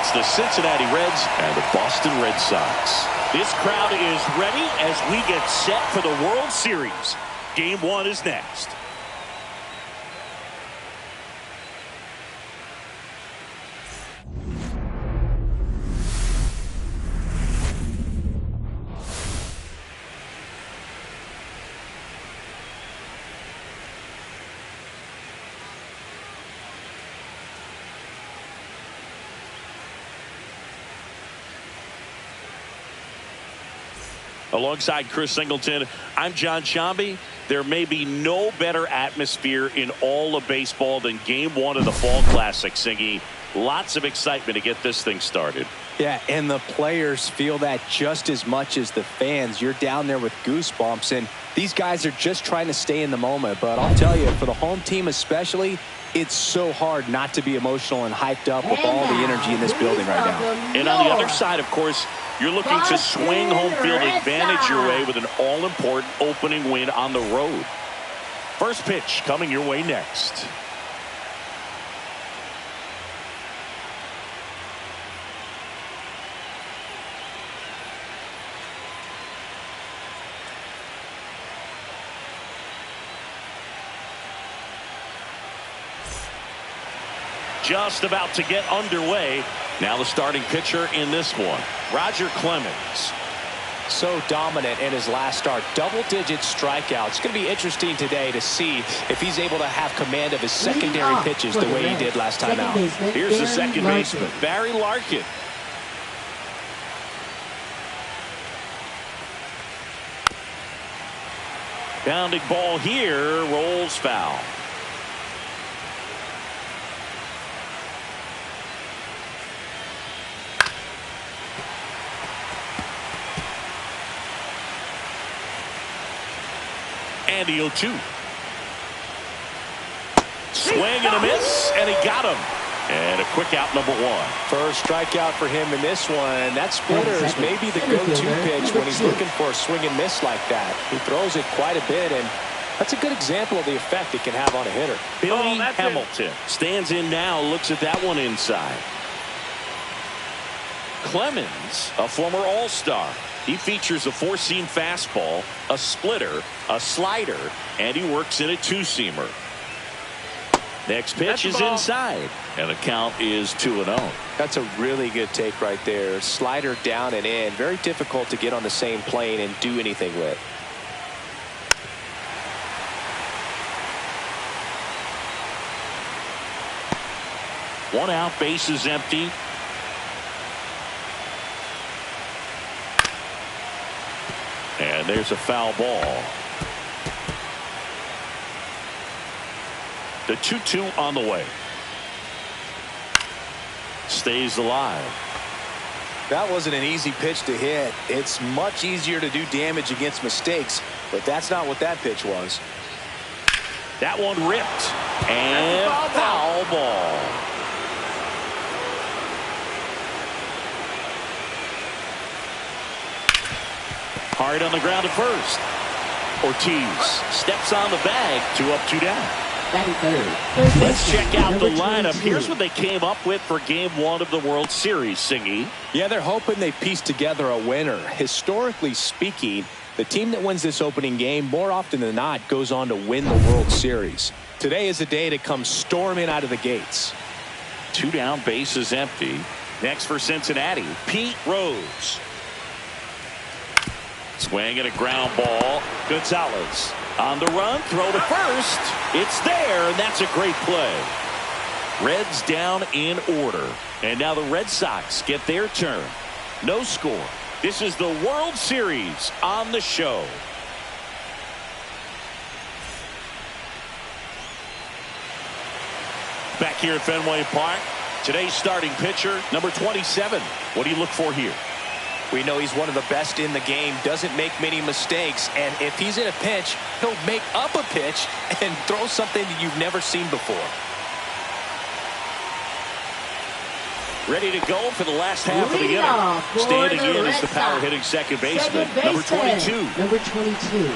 It's the Cincinnati Reds and the Boston Red Sox. This crowd is ready as we get set for the World Series. Game 1 is next. Alongside Chris Singleton, I'm John Shambi. There may be no better atmosphere in all of baseball than Game 1 of the Fall Classic, Singy. Lots of excitement to get this thing started. Yeah, and the players feel that just as much as the fans. You're down there with goosebumps, and these guys are just trying to stay in the moment. But I'll tell you, for the home team especially, it's so hard not to be emotional and hyped up with all the energy in this building right now. And on the other side, of course, you're looking to swing home field advantage your way with an all-important opening win on the road. First pitch coming your way next. Just about to get underway. Now the starting pitcher in this one, Roger Clemens. So dominant in his last start. Double-digit strikeouts. It's going to be interesting today to see if he's able to have command of his secondary pitches the way he did last time out. Here's the second baseman, Barry Larkin. Pounding ball here, rolls foul. And the 0-2. Swing and a miss, and he got him. And a quick out, number 1. First strikeout for him in this one. That splitter is maybe the go-to pitch when he's looking for a swing and miss like that. He throws it quite a bit, and that's a good example of the effect it can have on a hitter. Billy Hamilton stands in now, looks at that one inside. Clemens, a former All-Star. He features a four-seam fastball, a splitter, a slider, and he works in a two-seamer. Next pitch is inside, and the count is 2-0. That's a really good take right there. Slider down and in. Very difficult to get on the same plane and do anything with. One out, base is empty. And there's a foul ball. The 2-2 on the way. Stays alive. That wasn't an easy pitch to hit. It's much easier to do damage against mistakes, but that's not what that pitch was. That one ripped. And foul ball. Hard on the ground at first. Ortiz steps on the bag. 2 up, 2 down. Let's check out the lineup. Here's what they came up with for Game 1 of the World Series, Singy. Yeah, they're hoping they piece together a winner. Historically speaking, the team that wins this opening game more often than not goes on to win the World Series. Today is a day to come storming out of the gates. 2 down, base is empty. Next for Cincinnati, Pete Rose. Swing and a ground ball. Gonzalez on the run, throw to first. It's there, and that's a great play. Reds down in order. And now the Red Sox get their turn. No score. This is the World Series on the show. Back here at Fenway Park, today's starting pitcher, number 27. What do you look for here? We know he's one of the best in the game, doesn't make many mistakes, and if he's in a pinch, he'll make up a pitch and throw something that you've never seen before. Ready to go for the last half of the inning. Standing in is the power-hitting second baseman, number 22. Number 22.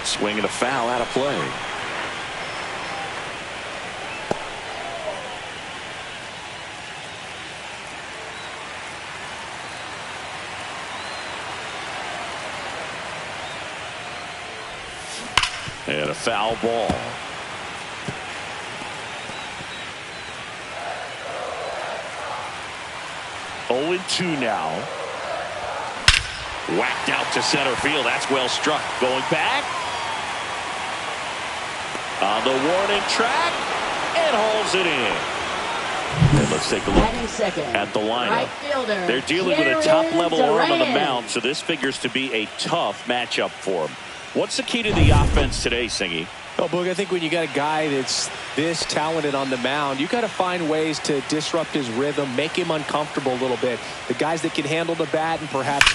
Swing and a foul out of play. And a foul ball. Oh, 2 now. Whacked out to center field. That's well struck. Going back. On the warning track. And hauls it in. And let's take a look at the lineup. They're dealing with a top-level arm on the mound, so this figures to be a tough matchup for them. What's the key to the offense today, Singy? Well, Boog, I think when you got a guy that's this talented on the mound, you got to find ways to disrupt his rhythm, make him uncomfortable a little bit. The guys that can handle the bat and perhaps,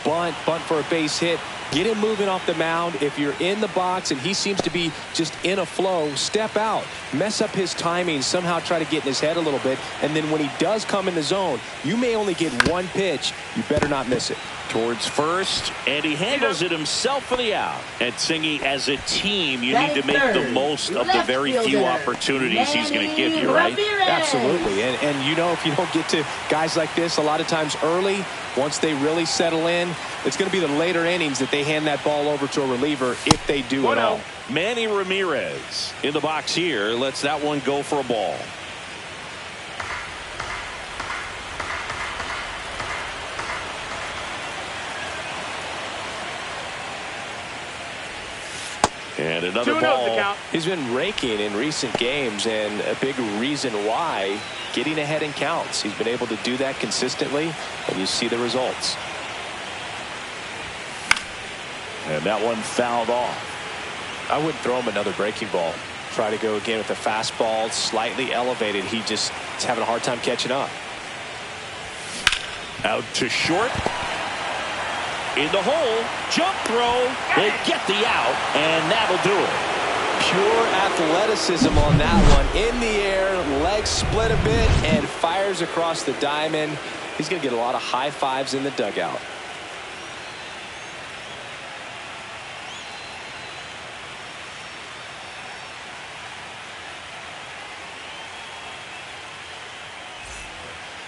bunt for a base hit, get him moving off the mound. If you're in the box and he seems to be just in a flow, step out, mess up his timing, somehow try to get in his head a little bit. And then when he does come in the zone, you may only get one pitch. You better not miss it. Towards first, and he handles it himself for the out. And Singy, as a team, you need to make the most of the very few opportunities he's going to give you, right? Absolutely. And if you don't get to guys like this a lot of times early, once they really settle in, it's going to be the later innings that they hand that ball over to a reliever if they do at all. Manny Ramirez in the box here lets that one go for a ball. And another ball. He's been raking in recent games, and a big reason why, getting ahead in counts. He's been able to do that consistently, and you see the results. And that one fouled off. I wouldn't throw him another breaking ball. Try to go again with a fastball, slightly elevated. He's having a hard time catching up. Out to short. In the hole, jump throw, they get the out, and that'll do it. Pure athleticism on that one. In the air, legs split a bit, and fires across the diamond. He's going to get a lot of high fives in the dugout.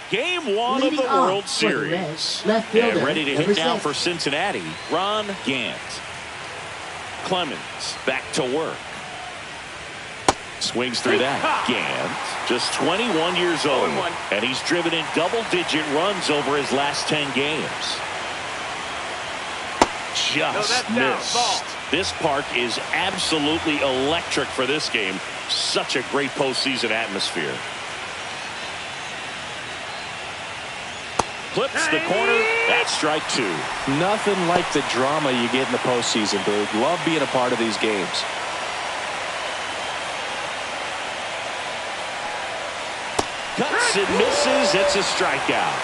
Game 1 of the World Series. And ready to hit now for Cincinnati, Ron Gant. Clemens back to work. Swings through that. Gant, just 21 years old. And he's driven in double-digit runs over his last 10 games. Just missed. This park is absolutely electric for this game. Such a great postseason atmosphere. Clips the corner. That's strike 2. Nothing like the drama you get in the postseason, Boog. Love being a part of these games. Cuts and misses. It's a strikeout.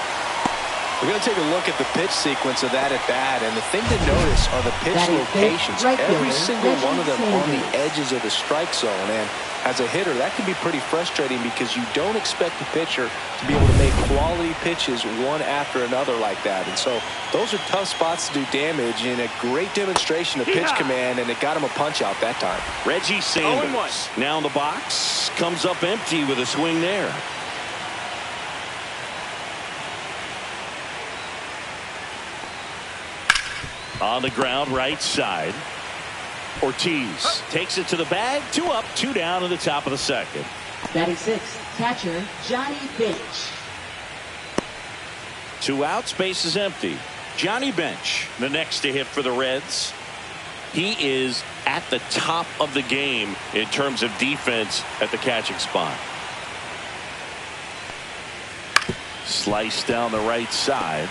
We're going to take a look at the pitch sequence of that at bat, and the thing to notice are the pitch locations. Every single one of them on the edges of the strike zone, and as a hitter, that can be pretty frustrating because you don't expect the pitcher to be able to make quality pitches one after another like that. And so those are tough spots to do damage, and a great demonstration of pitch command, and it got him a punch out that time. Reggie Sanders now in the box, comes up empty with a swing there. On the ground, right side. Ortiz takes it to the bag. 2 up, 2 down in the top of the second. Batting 6, catcher Johnny Bench. 2 outs, base is empty. Johnny Bench, the next to hit for the Reds. He is at the top of the game in terms of defense at the catching spot. Slice down the right side.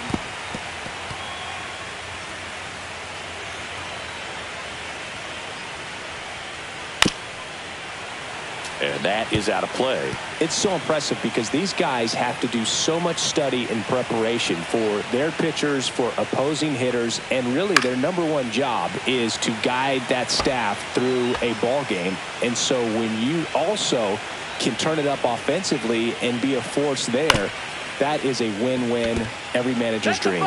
And that is out of play. It's so impressive because these guys have to do so much study and preparation for their pitchers, for opposing hitters, and really their #1 job is to guide that staff through a ball game. And so when you also can turn it up offensively and be a force there, that is a win-win, every manager's dream.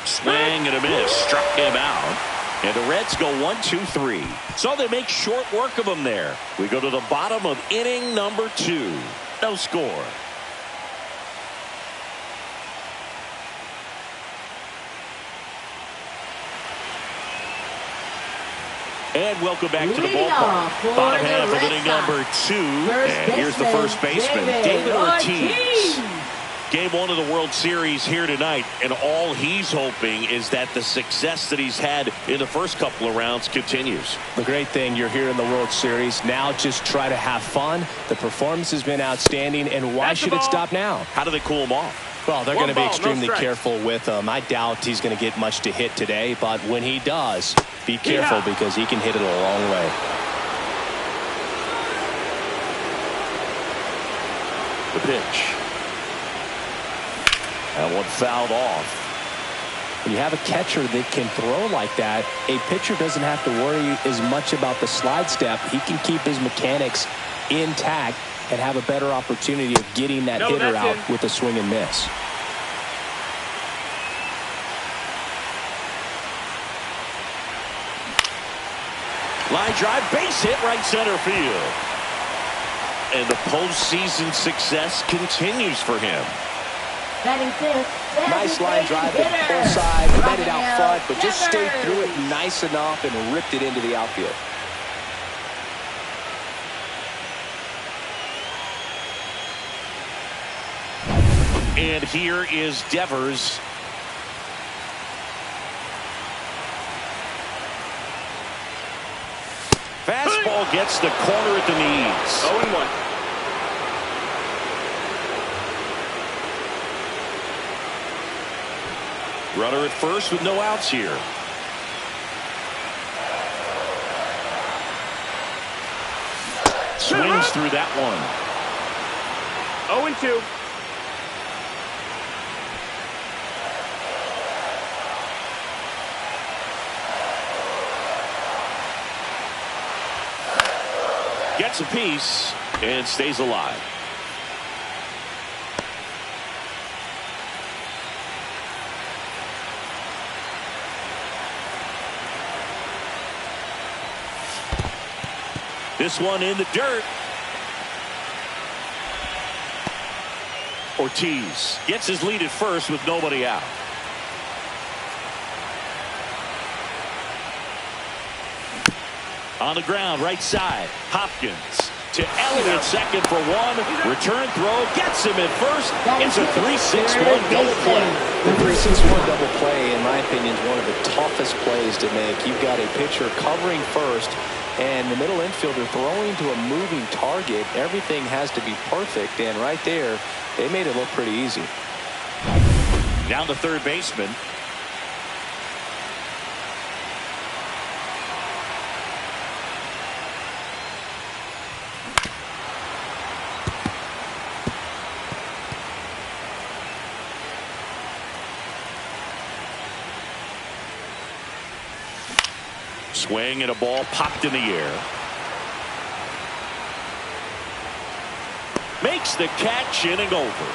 Swing and a miss, struck him out. And the Reds go 1-2-3. So they make short work of him there. We go to the bottom of inning number 2. No score. And welcome back to the Leading off ballpark. for Bottom the half of Red inning Sox. number 2. First And here's the first baseman, David Ortiz. Game 1 of the World Series here tonight, and all he's hoping is that the success that he's had in the first couple of rounds continues. The great thing, you're here in the World Series. Now just try to have fun. The performance has been outstanding, and why should it stop now? How do they cool him off? Well, they're going to be extremely careful with him. I doubt he's going to get much to hit today, but when he does, be careful because he can hit it a long way. The pitch. That one fouled off. When you have a catcher that can throw like that, a pitcher doesn't have to worry as much about the slide step. He can keep his mechanics intact and have a better opportunity of getting that hitter out with a swing and miss. Line drive, base hit, right center field. And the postseason success continues for him. Nice line drive to the pull side, met it out front, but just stayed through it nice enough and ripped it into the outfield. And here is Devers. Fastball gets the corner at the knees. 0-1. Runner at first with no outs here. Swings through that one. 0-2. Gets a piece and stays alive. This one in the dirt. Ortiz gets his lead at first with nobody out. On the ground, right side. Hopkins to Elliott, second for one. Return throw gets him at first. It's a 3-6-1 double play. The 3-6-1 double play, in my opinion, is one of the toughest plays to make. You've got a pitcher covering first, and the middle infielder throwing to a moving target. Everything has to be perfect, and right there, they made it look pretty easy. Down to third baseman. Swing and a ball popped in the air. Makes the catch, inning over.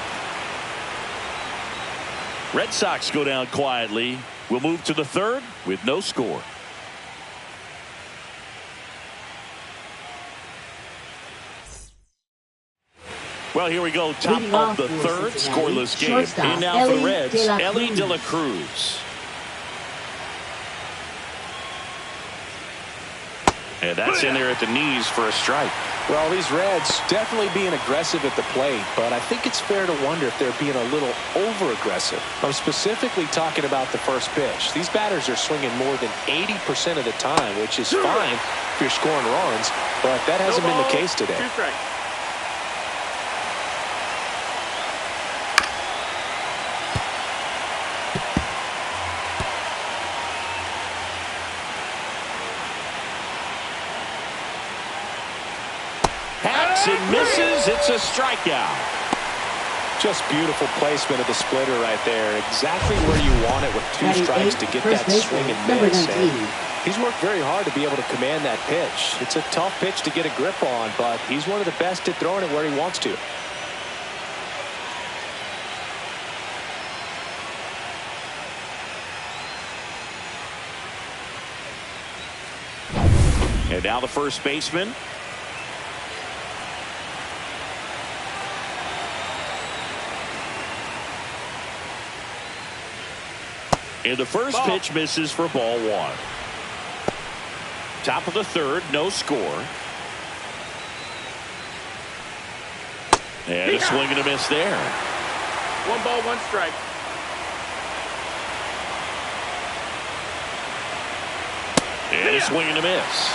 Red Sox go down quietly. We'll move to the third with no score. Well, here we go. Top of the third, scoreless game. In now for the Reds, Ellie De La Cruz. And that's in there at the knees for a strike. Well, these Reds definitely being aggressive at the plate, but I think it's fair to wonder if they're being a little over-aggressive. I'm specifically talking about the first pitch. These batters are swinging more than 80% of the time, which is fine if you're scoring runs, but that hasn't been the case today. 2 strikes. And misses. It's a strikeout. Just beautiful placement of the splitter right there. Exactly where you want it with 2 strikes to get that swing and miss. And he's worked very hard to be able to command that pitch. It's a tough pitch to get a grip on, but he's one of the best at throwing it where he wants to. And now the first baseman. And the first pitch misses for ball 1. Top of the third, no score. And a swing and a miss there. 1 ball, 1 strike. And a swing and a miss.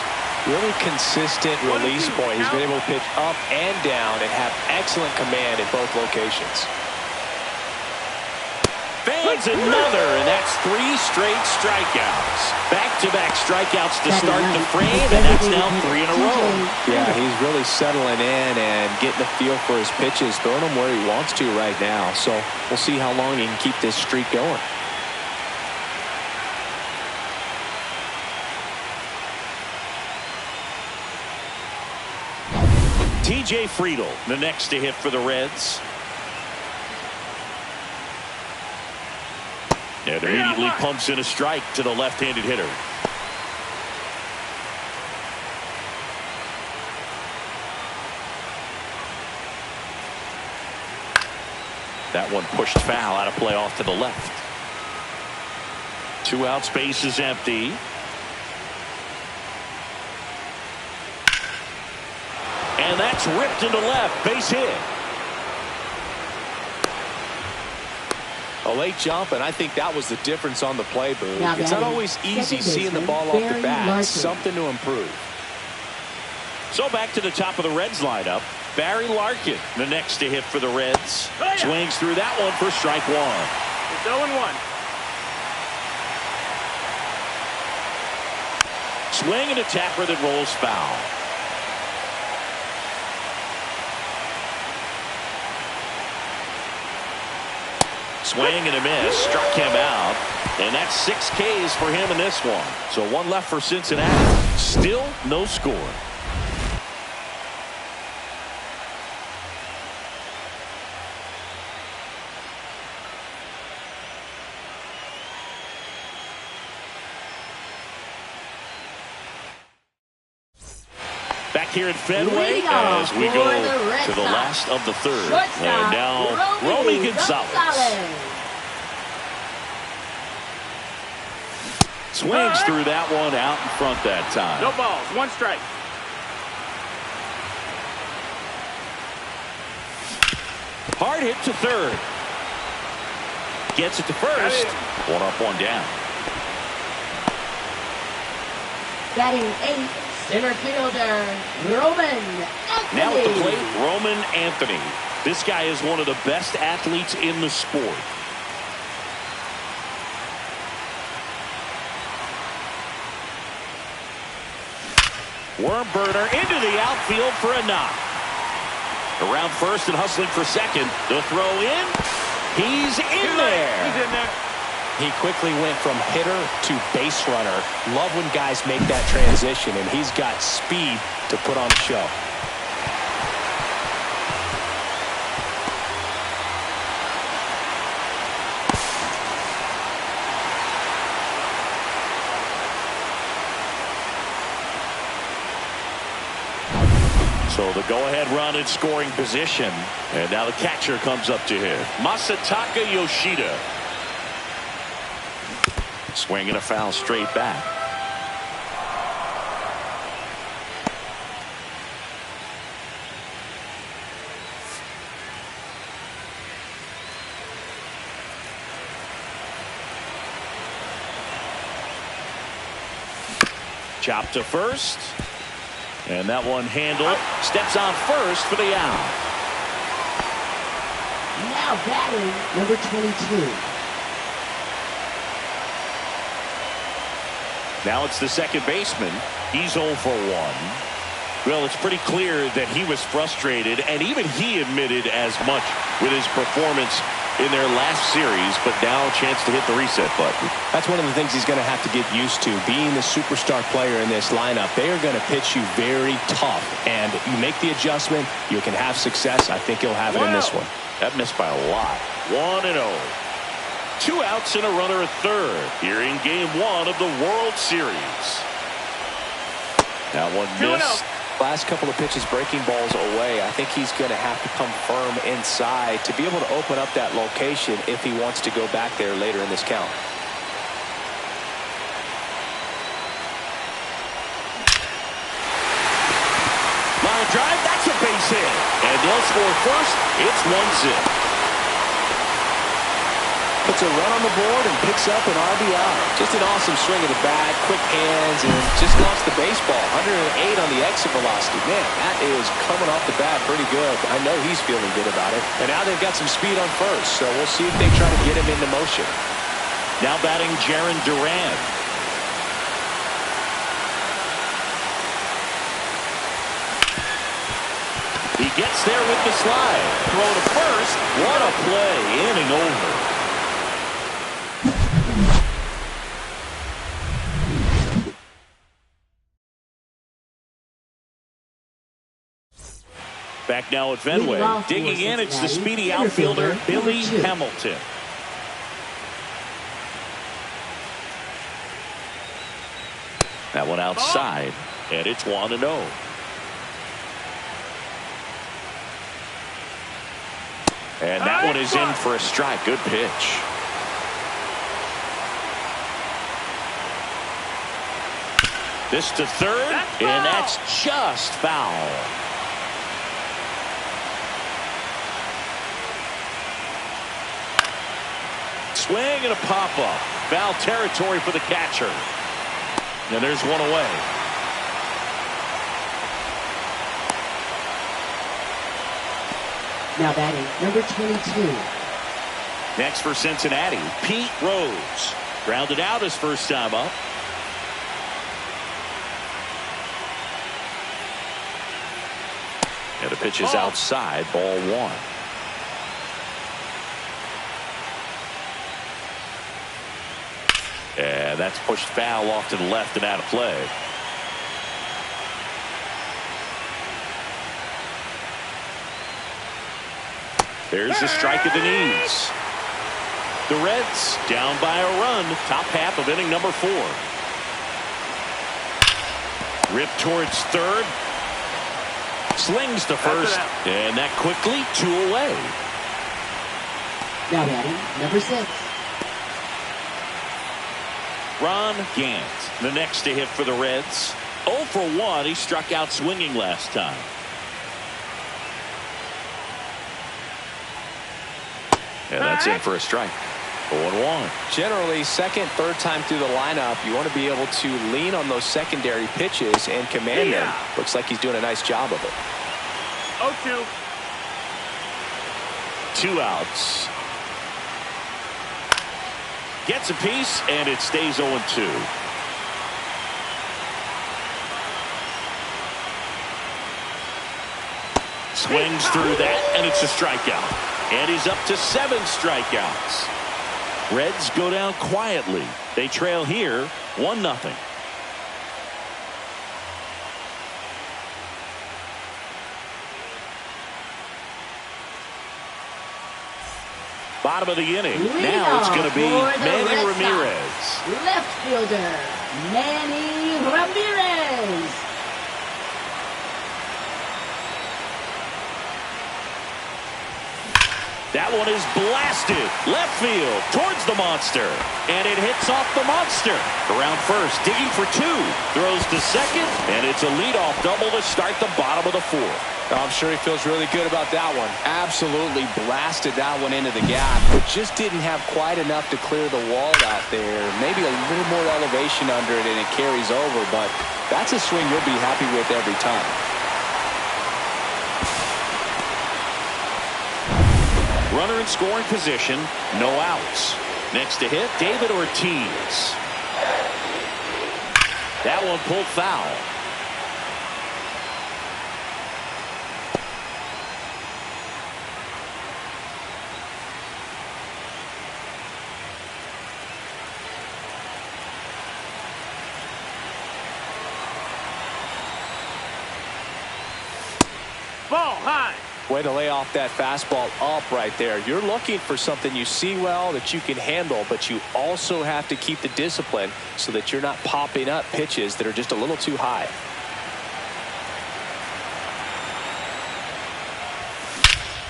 Really consistent release point. He's been able to pitch up and down and have excellent command at both locations. Fans another, and that's 3 straight strikeouts. Back-to-back strikeouts to start the frame, and that's now 3 in a row. Yeah, he's really settling in and getting a feel for his pitches, throwing them where he wants to right now. So we'll see how long he can keep this streak going. TJ Friedl, the next to hit for the Reds. And immediately pumps in a strike to the left-handed hitter. That one pushed foul, out of play off to the left. 2 outs, base is empty. And that's ripped into left, base hit. A late jump, and I think that was the difference on the play, Boo. Now It's not always easy seeing the ball off the bat. Something to improve. So back to the top of the Reds lineup. Barry Larkin, the next to hit for the Reds. Swings through that one for strike 1. It's 0-1. Swing and a tapper that rolls foul. Swing and a miss, struck him out, and that's 6 Ks for him in this one. So 1 left for Cincinnati. Still no score. Back here at Fenway as we go to the last of the third. And now Romy Gonzalez. Swings through that one out in front that time. No balls, 1 strike. Hard hit to third. Gets it to first. 1 up, 1 down. Batting 8th, center fielder, Roman Anthony. Now at the plate, Roman Anthony. This guy is one of the best athletes in the sport. Worm burner into the outfield for a knock. Around first and hustling for second. The throw in. He's in there. He's in there. He quickly went from hitter to base runner. Love when guys make that transition, and he's got speed to put on a show. So the go-ahead run in scoring position. And now the catcher comes up to him. Masataka Yoshida. Swinging a foul straight back. Chop to first. And that one handled. Steps on first for the out. Now batting number 22. Now it's the second baseman. He's 0 for 1. Well, it's pretty clear that he was frustrated, and even he admitted as much with his performance in their last series, but now a chance to hit the reset button. That's one of the things he's going to have to get used to. Being the superstar player in this lineup, they are going to pitch you very tough, and you make the adjustment, you can have success. I think he'll have it in this one. That missed by a lot. 1-0. 2 outs and a runner at third here in game 1 of the World Series. That one missed. Last couple of pitches breaking balls away. I think he's going to have to come firm inside to be able to open up that location if he wants to go back there later in this count. drive. That's a base hit. And they'll score first. It's 1-0. Puts a run on the board and picks up an RBI. Just an awesome swing of the bat, quick hands, and just launched the baseball. 108 on the exit velocity. Man, that is coming off the bat pretty good. I know he's feeling good about it. And now they've got some speed on first, so we'll see if they try to get him into motion. Now batting Jaron Duran. He gets there with the slide. Throw to first. What a play. Inning over. Back now at Fenway. Digging in, it's the speedy outfielder, Billy Hamilton. That one outside, and it's 1-0. And that one is in for a strike. Good pitch. This to third, and that's just foul. Swing and a pop-up. Foul territory for the catcher. And there's one away. Now batting, number 22. Next for Cincinnati, Pete Rose. Grounded out his first time up. And the pitch is outside, ball 1. And that's pushed foul off to the left and out of play. There's the strike at the knees. The Reds down by a run, top half of inning number 4. Ripped towards third. Slings to first. And that quickly 2 away. Now batting, number 6. Ron Gant, the next to hit for the Reds. 0 for 1. He struck out swinging last time. And that's in for a strike. 0-1. Generally, second, third time through the lineup, you want to be able to lean on those secondary pitches and command them. Looks like he's doing a nice job of it. 0-2. 2 outs. Gets a piece, and it stays 0-2. Swings through that, and it's a strikeout. And he's up to 7 strikeouts. Reds go down quietly. They trail here 1-0. Bottom of the inning. Now it's going to be Manny Ramirez. Left fielder, Manny Ramirez. That one is blasted left field towards the monster, and it hits off the monster. Around first, digging for 2, throws to second, and it's a leadoff double to start the bottom of the 4th. I'm sure he feels really good about that one. Absolutely blasted that one into the gap, but just didn't have quite enough to clear the wall out there. Maybe a little more elevation under it, and it carries over, but that's a swing you'll be happy with every time. Runner in scoring position, no outs. Next to hit, David Ortiz. That one pulled foul. Ball high. Way to lay off that fastball up right there. You're looking for something you see well that you can handle, but you also have to keep the discipline so that you're not popping up pitches that are just a little too high.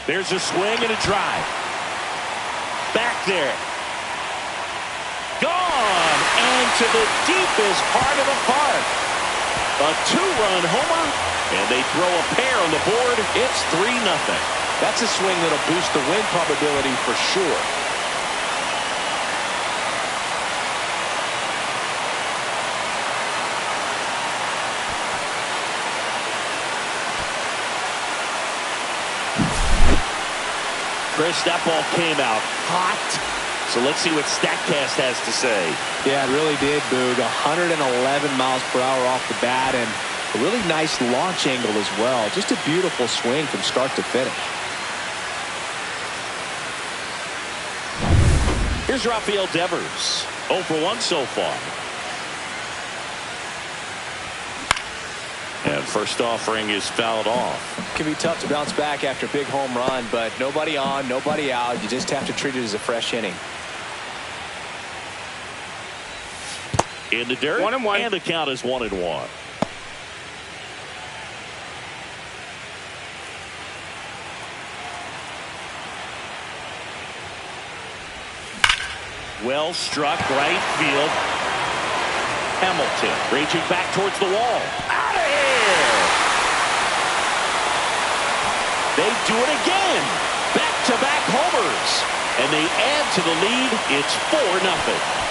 There's a swing and a drive. Back there. Gone! And to the deepest part of the park. A 2-run homer And they throw a pair on the board. It's 3-0. That's a swing that'll boost the win probability for sure. Chris, that ball came out hot. So let's see what StatCast has to say. Yeah, it really did, Boog. 111 miles per hour off the bat and a really nice launch angle as well. Just a beautiful swing from start to finish. Here's Rafael Devers. 0 for 1 so far. And first offering is fouled off. It can be tough to bounce back after a big home run, but nobody on, nobody out. You just have to treat it as a fresh inning. In the dirt, 1-1. and the count is 1-1. Well struck right field. Hamilton reaching back towards the wall. Out of here! They do it again. Back-to-back homers. And they add to the lead. It's 4-0.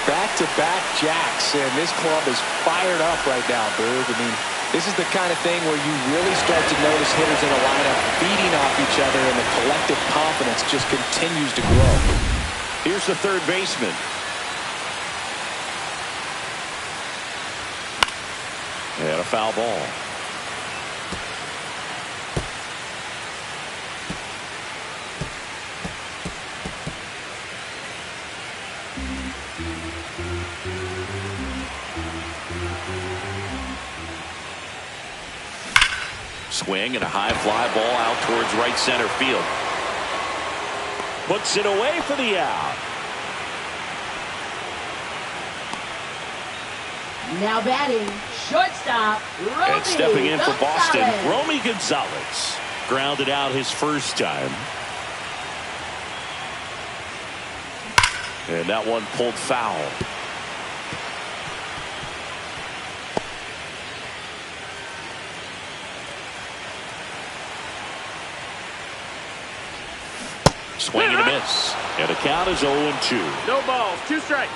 Back-to-back jacks, and this club is fired up right now, Boog. I mean, this is the kind of thing where you really start to notice hitters in a lineup feeding off each other, and the collective confidence just continues to grow. Here's the third baseman. And a foul ball. Swing and a high fly ball out towards right center field. Puts it away for the out. Now batting, shortstop, Romy And stepping in for Boston, Gonzalez. Romy Gonzalez. Grounded out his first time. And that one pulled foul. Swing and a miss. And the count is 0-2. No balls, 2 strikes.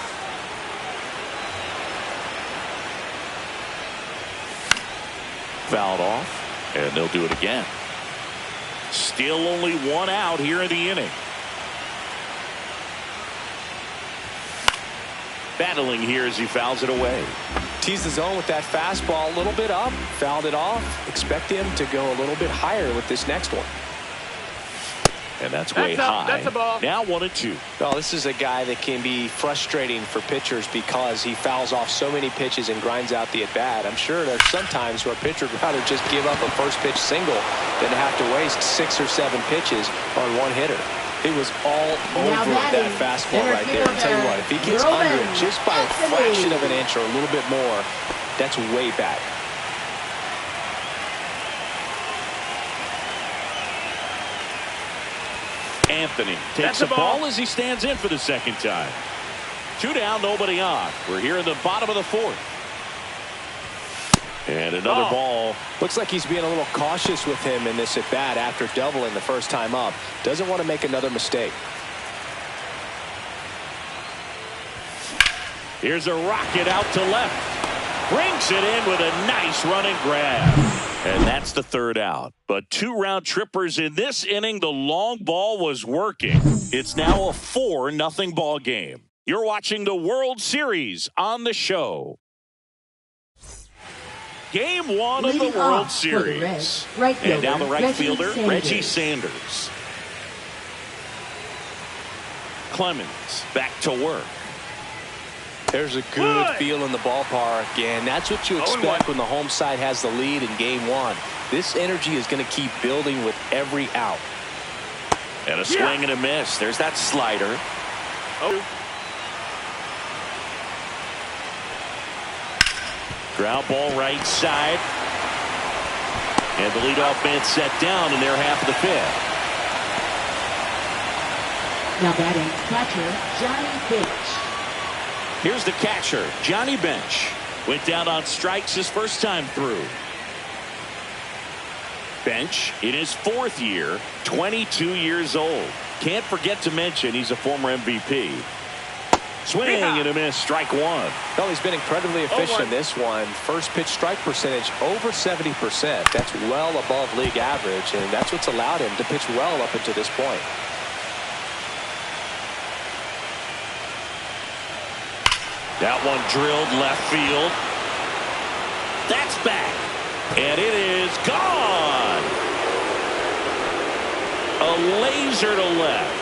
Fouled off. And they'll do it again. Still only 1 out here in the inning. Battling here as he fouls it away. Teased the zone with that fastball a little bit up. Fouled it off. Expect him to go a little bit higher with this next one. And that's way high. That's a ball. Now 1-2. Well, this is a guy that can be frustrating for pitchers because he fouls off so many pitches and grinds out the at-bat. I'm sure there's some times where a pitcher would rather just give up a first pitch single than have to waste 6 or 7 pitches on one hitter. It was all Now over batting, that fastball center right there. I'll tell you what, if he gets Roman under it just by a Anthony. fraction of an inch or a little bit more, that's way back. Anthony takes That's a the ball ball. as he stands in for the second time. 2 down, nobody on. We're here in the bottom of the 4th. And another ball. Looks like he's being a little cautious with him in this at-bat after doubling the first time up. Doesn't want to make another mistake. Here's a rocket out to left. Brings it in with a nice running grab. And that's the 3rd out. But 2 round trippers in this inning. The long ball was working. It's now a 4-0 ball game. You're watching the World Series on the show. Game 1 of the Leading World off for the Series. Reds, right And now the fielder, right Reggie fielder, Sanders. Reggie Sanders. Clemens back to work. There's a good feel in the ballpark, and that's what you expect when the home side has the lead in game 1. This energy is going to keep building with every out. And a swing and a miss. There's that slider. Ground ball right side. And the leadoff man set down in their half of the fifth. Now batting, catcher, Johnny Bench. Here's the catcher, Johnny Bench. Went down on strikes his first time through. Bench in his fourth year, 22 years old. Can't forget to mention he's a former MVP. Swing and a miss, strike one. Well, he's been incredibly efficient in this one. First pitch strike percentage over 70%. That's well above league average, and that's what's allowed him to pitch well up until this point. That one drilled left field. That's back. And it is gone. A laser to left.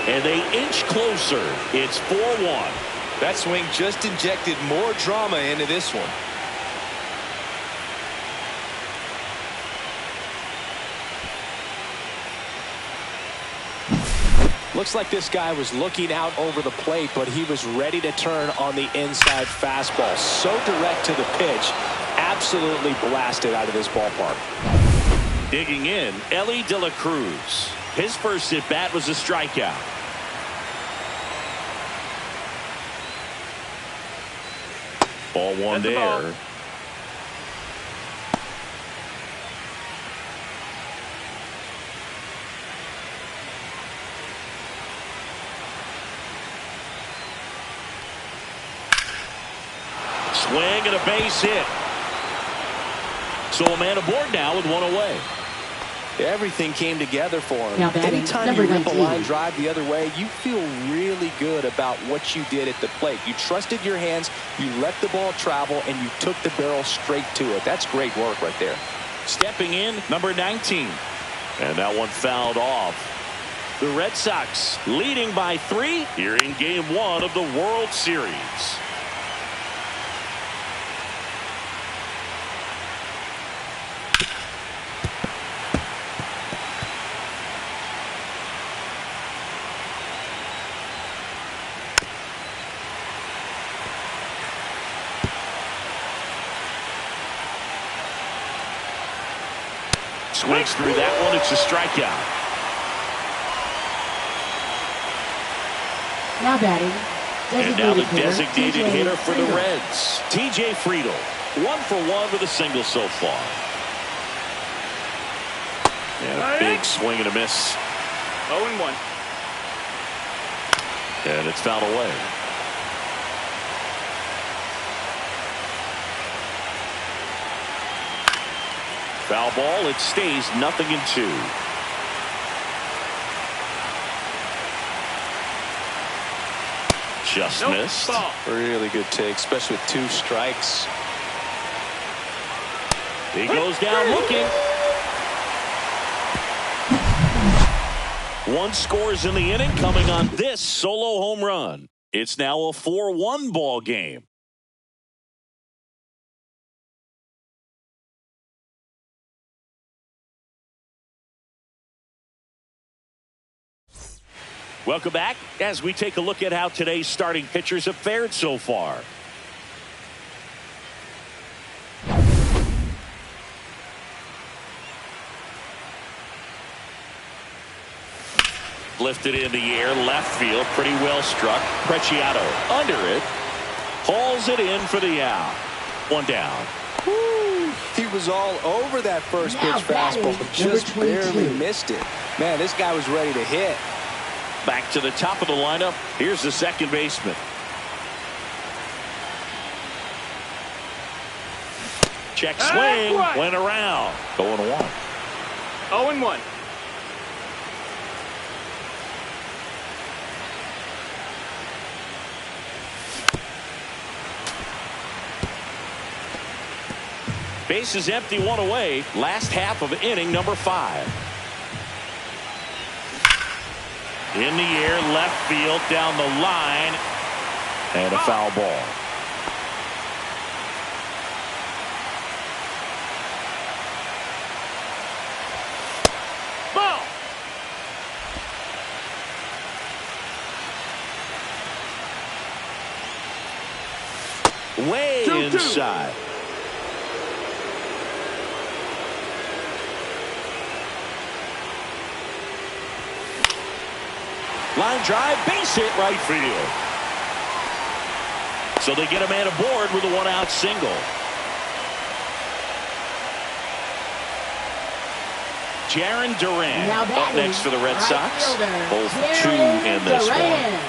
And they inch closer. It's 4-1. That swing just injected more drama into this one. Looks like this guy was looking out over the plate, but he was ready to turn on the inside fastball. So direct to the pitch. Absolutely blasted out of this ballpark. Digging in, Ellie De La Cruz. His first at bat was a strikeout. Ball one there. Ball. Swing and a base hit. So a man aboard now with one away. Everything came together for him. Now batting, Anytime number you rip a 19. line drive the other way, you feel really good about what you did at the plate. You trusted your hands, you let the ball travel, and you took the barrel straight to it. That's great work right there. Stepping in, number 19. And that one fouled off. The Red Sox leading by 3 here in Game 1 of the World Series. Swings through that one. It's a strikeout. Now batting, And now the designated designated hitter for the Friedel. Reds, T.J. Friedel. 1 for 1 with a single so far. And a big swing and a miss. 0-1. And it's fouled away. Foul ball. It stays 0-2. Just Nope, missed. ball. Really good take, especially with 2 strikes. He goes down looking. 1 scores in the inning coming on this solo home run. It's now a 4-1 ball game. Welcome back as we take a look at how today's starting pitchers have fared so far. Lifted in the air, left field, pretty well struck. Preciado under it, hauls it in for the out. 1 down. Woo, he was all over that first Now pitch batting, fastball, number just 22. barely missed it. Man, this guy was ready to hit. Back to the top of the lineup. Here's the second baseman. Check swing, went around. 0-1. 0-1. Base is empty, 1 away. Last half of inning number 5. In the air, left field, down the line. And a foul ball. Ball. Way 2-2. inside. Line drive, base hit right field. So they get a man aboard with a one-out single. Jarren Duran up next for the Red Sox. 0 for 2 in this one.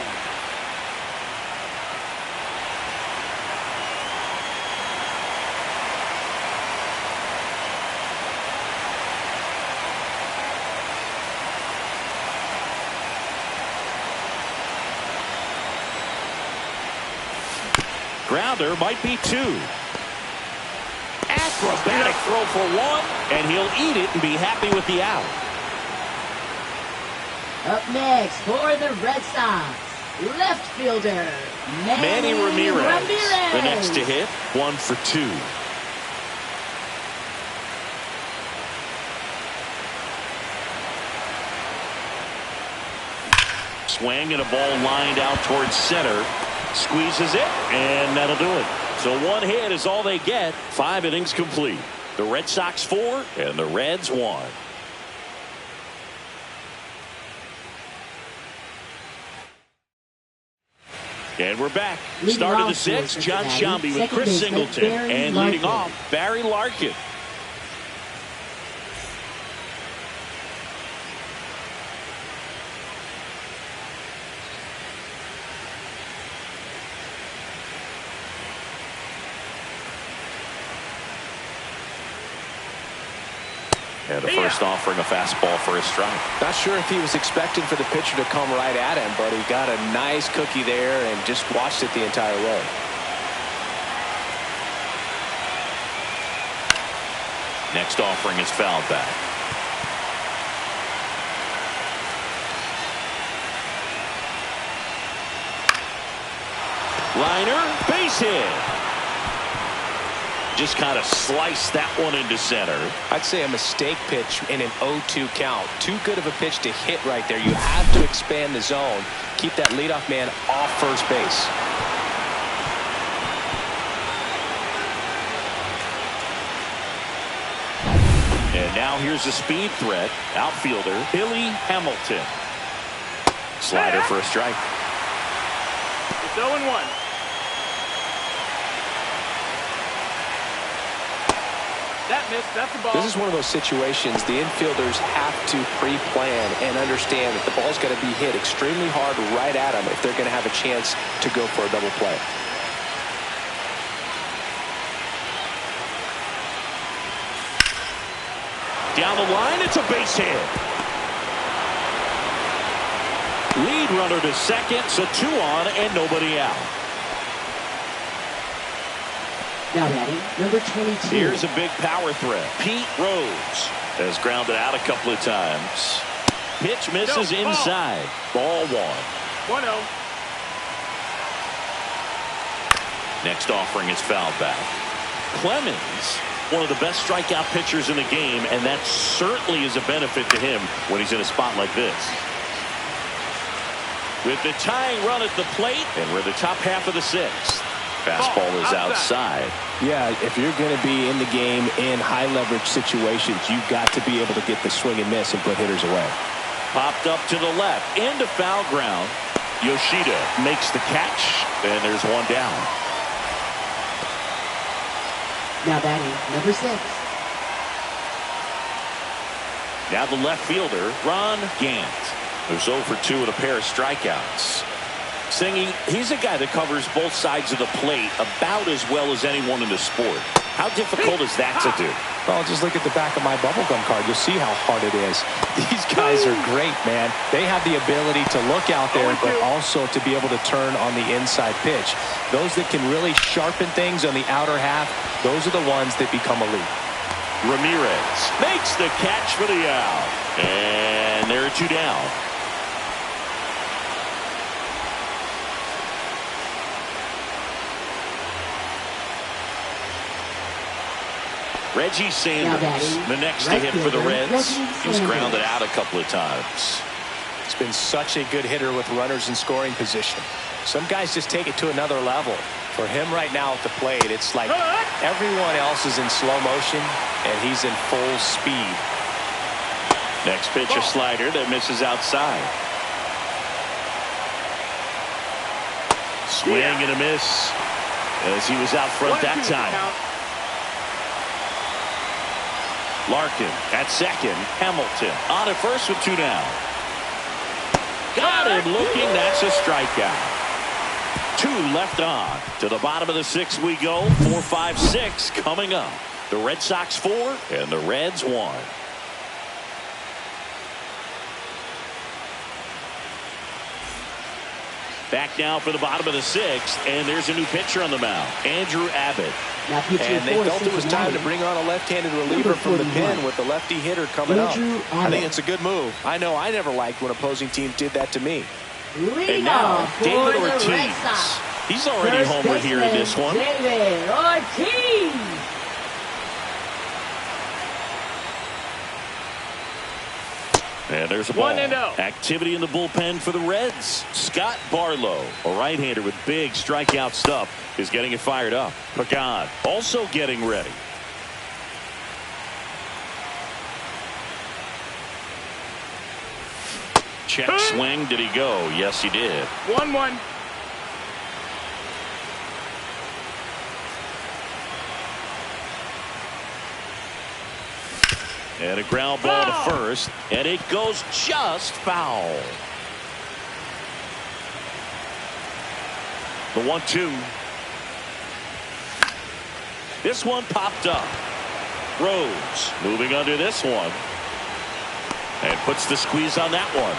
Grounder might be 2. Acrobatic throw for 1, and he'll eat it and be happy with the out. Up next for the Red Sox, left fielder, Manny Ramirez. The next to hit, 1 for 2. Swing and a ball lined out towards center. Squeezes it, and that'll do it. So 1 hit is all they get. 5 innings complete. The Red Sox 4 and the Reds 1. And we're back. Start of the 6th, John Shambi with Chris Singleton. And leading off, Barry Larkin. And the first offering a fastball for a strike. Not sure if he was expecting for the pitcher to come right at him, but he got a nice cookie there and just watched it the entire way. Next offering is fouled back. Liner, base hit. Just kind of sliced that one into center. I'd say a mistake pitch in an 0-2 count. Too good of a pitch to hit right there. You have to expand the zone. Keep that leadoff man off first base. And now here's a speed threat. Outfielder Billy Hamilton. Slider for a strike. It's 0-1. That missed. That's the ball. This is one of those situations the infielders have to pre-plan and understand that the ball's got to be hit extremely hard right at them if they're going to have a chance to go for a double play. Down the line, it's a base hit. Lead runner to second, so 2 on and nobody out. Now batting, number 22. Here's a big power threat. Pete Rose has grounded out a couple of times. Pitch misses inside. Ball 1. 1-0. Next offering is fouled back. Clemens, one of the best strikeout pitchers in the game, and that certainly is a benefit to him when he's in a spot like this. With the tying run at the plate, and we're the top half of the 6th. Fastball is outside. Yeah, if you're going to be in the game in high leverage situations, you've got to be able to get the swing and miss and put hitters away. Popped up to the left into foul ground. Yoshida makes the catch, and there's 1 down. Now batting, number 6. Now the left fielder, Ron Gant, who's 0 for 2 with a pair of strikeouts. Singy, he's a guy that covers both sides of the plate about as well as anyone in the sport. How difficult is that to do? Well, just look at the back of my bubblegum card. You'll see how hard it is. These guys are great, man. They have the ability to look out there, but also to be able to turn on the inside pitch. Those that can really sharpen things on the outer half, those are the ones that become elite. Ramirez makes the catch for the out. And there are 2 down. Reggie Sanders, the next to hit for the Reds. He's grounded out a couple of times. He's been such a good hitter with runners in scoring position. Some guys just take it to another level. For him right now at the plate, it's like everyone else is in slow motion, and he's in full speed. Next pitch, a slider that misses outside. Swing and a miss as he was out front that time. Larkin at second. Hamilton on at first with 2 down. Got him looking. That's a strikeout. 2 left on. To the bottom of the 6th we go. 4, 5, 6 coming up. The Red Sox 4 and the Reds 1. Back now for the bottom of the 6th, and there's a new pitcher on the mound, Andrew Abbott. And they felt it was time to bring on a left-handed reliever from the pen with the lefty hitter coming up. I think it's a good move. I know I never liked when opposing teams did that to me. And now, David Ortiz. He's already homered here in this one. David Ortiz. And there's a ball. 1-0. Activity in the bullpen for the Reds. Scott Barlow, a right-hander with big strikeout stuff, is getting it fired up. Pagan also getting ready. Check swing. Did he go? Yes, he did. 1-1. And a ground ball to first, and it goes just foul. The 1-2. This one popped up. Rose moving under this one. And puts the squeeze on that one.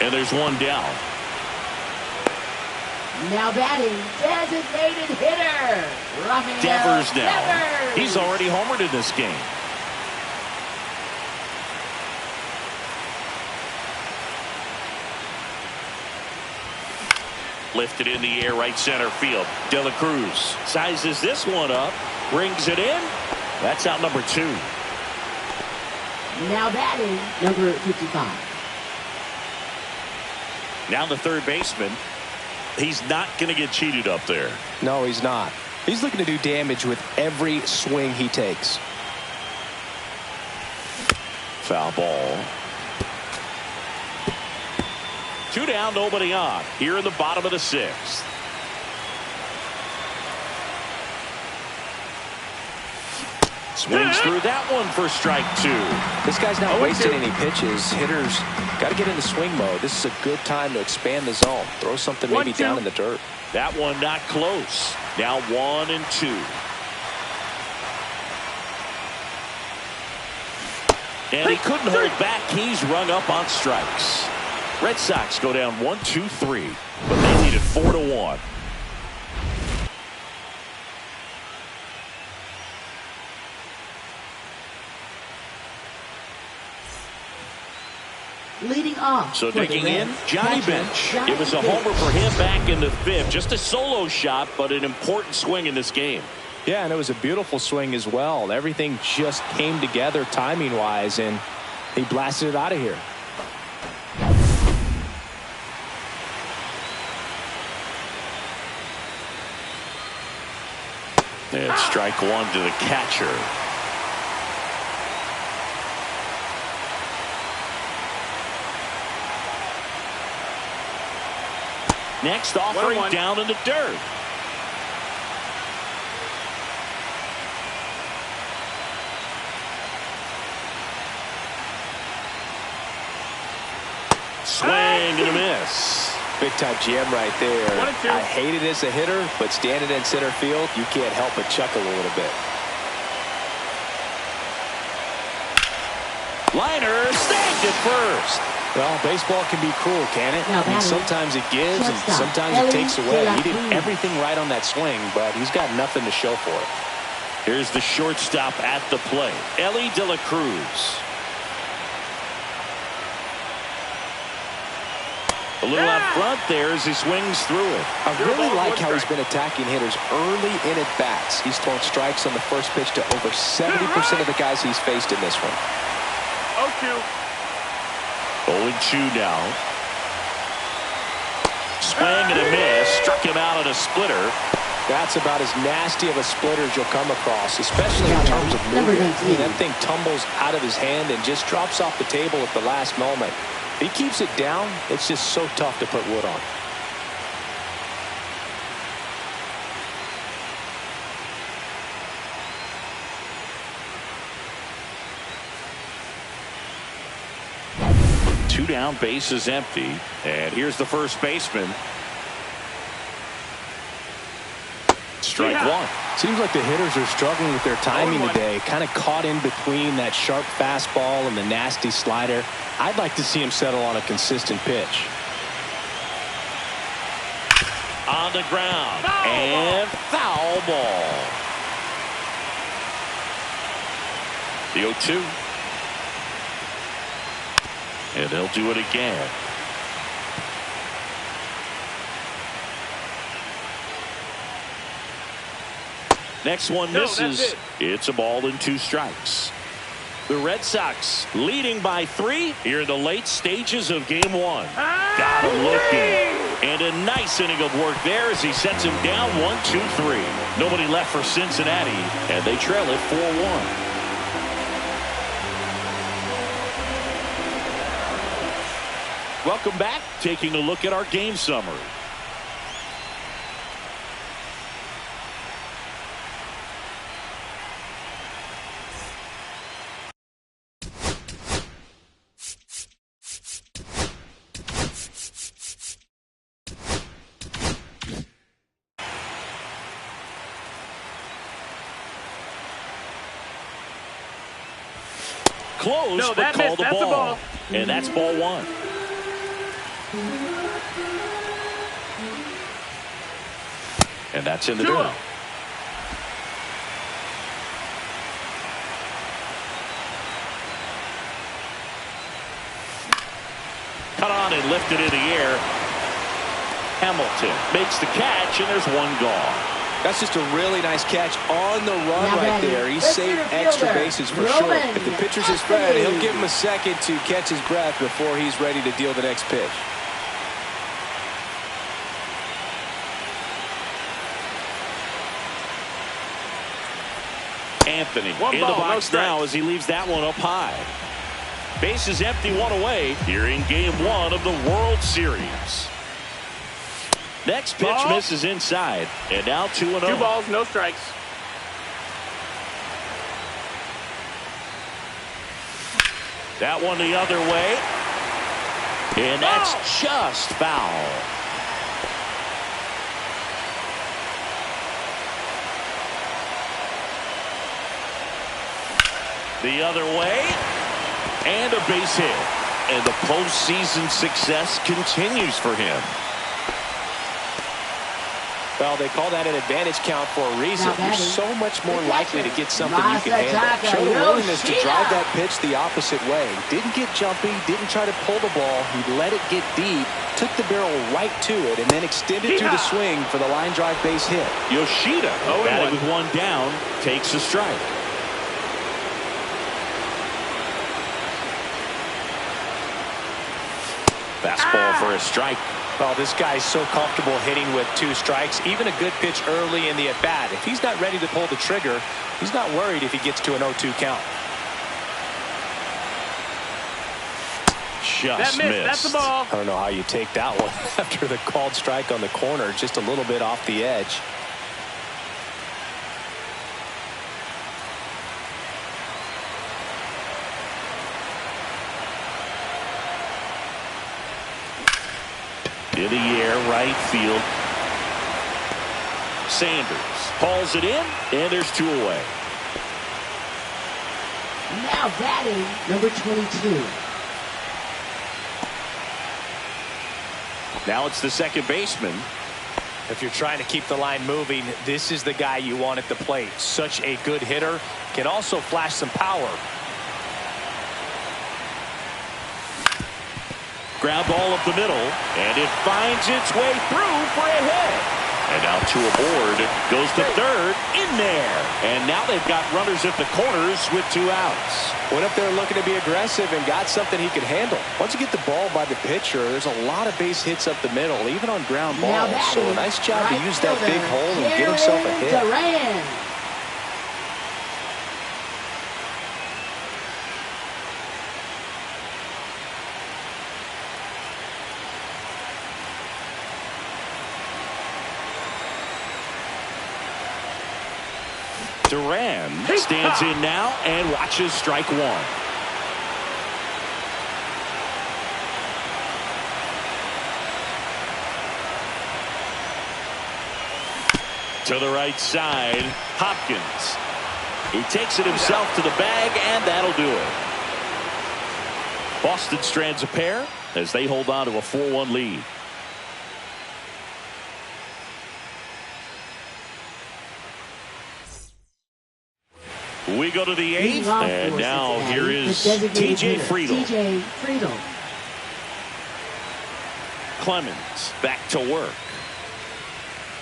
And there's 1 down. Now batting, designated hitter. Devers now. He's already homered in this game. Lifted in the air, right center field. De La Cruz sizes this one up, brings it in. That's out number 2. Now batting, number 55. Now the third baseman. He's not going to get cheated up there. No, he's not. He's looking to do damage with every swing he takes. Foul ball. 2 down, nobody on. Here in the bottom of the 6th. Swings through that one for strike 2. This guy's not wasting any pitches. Hitters got to get into swing mode. This is a good time to expand the zone. Throw something maybe down in the dirt. That one not close. Now 1 and 2. And he couldn't hold back. He's rung up on strikes. Red Sox go down 1-2-3, but they needed 4-1. Leading off. So digging in, Johnny Bench. It was a homer for him back in the 5th. Just a solo shot, but an important swing in this game. Yeah, and it was a beautiful swing as well. Everything just came together timing-wise, and he blasted it out of here. And strike 1 to the catcher. Next offering down in the dirt. Swing and a miss. Big time jam right there. I hate it as a hitter, but standing in center field, you can't help but chuckle a little bit. Liner snagged at first. Well, baseball can be cruel, can it? I mean, sometimes it gives and sometimes it takes away. He did everything right on that swing, but he's got nothing to show for it. Here's the shortstop at the plate, Ellie De La Cruz. A little out front there as he swings through it. I really like how he's been attacking hitters early in at bats. He's thrown strikes on the first pitch to over 70% of the guys he's faced in this one. 0-2 now. Swing and a miss. Struck him out on a splitter. That's about as nasty of a splitter as you'll come across, especially in terms of movement. I mean, that thing tumbles out of his hand and just drops off the table at the last moment. If he keeps it down, it's just so tough to put wood on. 2 down, bases empty. And here's the first baseman. Strike one. Seems like the hitters are struggling with their timing today. Kind of caught in between that sharp fastball and the nasty slider. I'd like to see him settle on a consistent pitch. On the ground. And foul ball. The 0-2. And they'll do it again. Next one misses. It's a ball and 2 strikes. The Red Sox leading by 3 here in the late stages of game 1. Got him looking. And a nice inning of work there as he sets him down 1-2-3. Nobody left for Cincinnati, and they trail it 4-1. Welcome back. Taking a look at our game summary. Close, but called the ball. And that's ball 1. And that's in the dirt. Cut on and lifted in the air. Hamilton makes the catch, and there's 1 gone. That's just a really nice catch on the run right there. He saved extra bases for sure. If the pitcher's his friend, he'll give him a second to catch his breath before he's ready to deal the next pitch. Anthony in the box now as he leaves that one up high. Base is empty, 1 away here in game 1 of the World Series. Next pitch misses inside, and now 2-0. 2 balls, no strikes. That one the other way, and that's just foul. The other way, and a base hit, and the postseason success continues for him. Well, they call that an advantage count for a reason. You're so much more likely to get something you can handle. Showed a willingness to drive that pitch the opposite way. Didn't get jumpy, didn't try to pull the ball. He let it get deep, took the barrel right to it, and then extended through the swing for the line drive base hit. Yoshida, batting with 1 down, takes a strike. Fastball for a strike. Well, this guy's so comfortable hitting with 2 strikes. Even a good pitch early in the at-bat. If he's not ready to pull the trigger, he's not worried if he gets to an 0-2 count. Just missed. That's the ball. I don't know how you take that one after the called strike on the corner. Just a little bit off the edge. In the air, right field. Sanders hauls it in, and there's 2 away. Now batting, number 22. Now it's the second baseman. If you're trying to keep the line moving, this is the guy you want at the plate. Such a good hitter. Can also flash some power. Ground ball up the middle, and it finds its way through for a hit. And now 2 aboard. Goes to third, in there. And now they've got runners at the corners with 2 outs. Went up there looking to be aggressive and got something he could handle. Once you get the ball by the pitcher, there's a lot of base hits up the middle, even on ground balls. So a nice job to use that big hole and get himself a hit. Duran stands in now and watches strike 1. To the right side, Hopkins. He takes it himself to the bag, and that'll do it. Boston strands a pair as they hold on to a 4-1 lead. We go to the 8th, and now here is T.J. Friedel. Clemens back to work.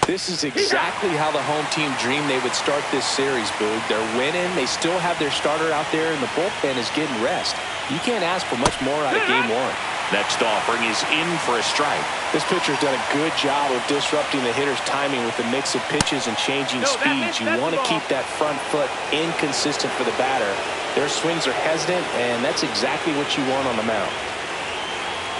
This is exactly how the home team dreamed they would start this series, Boog. They're winning. They still have their starter out there, and the bullpen is getting rest. You can't ask for much more out of game one. Next offering is in for a strike. This pitcher's done a good job of disrupting the hitter's timing with the mix of pitches and changing speeds. You want to keep that front foot inconsistent for the batter. Their swings are hesitant, and that's exactly what you want on the mound.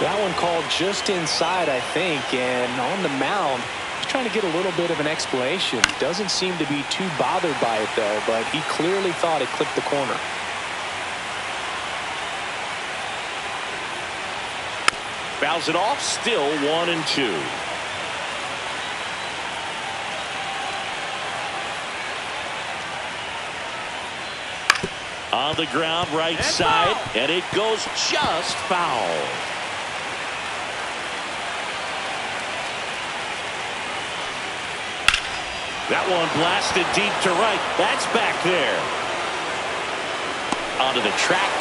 That one called just inside, I think, and on the mound, he's trying to get a little bit of an explanation. Doesn't seem to be too bothered by it, though, but he clearly thought it clipped the corner. Fouls it off, still 1-2. On the ground, right side, and it goes just foul. That one blasted deep to right. That's back there. Onto the track,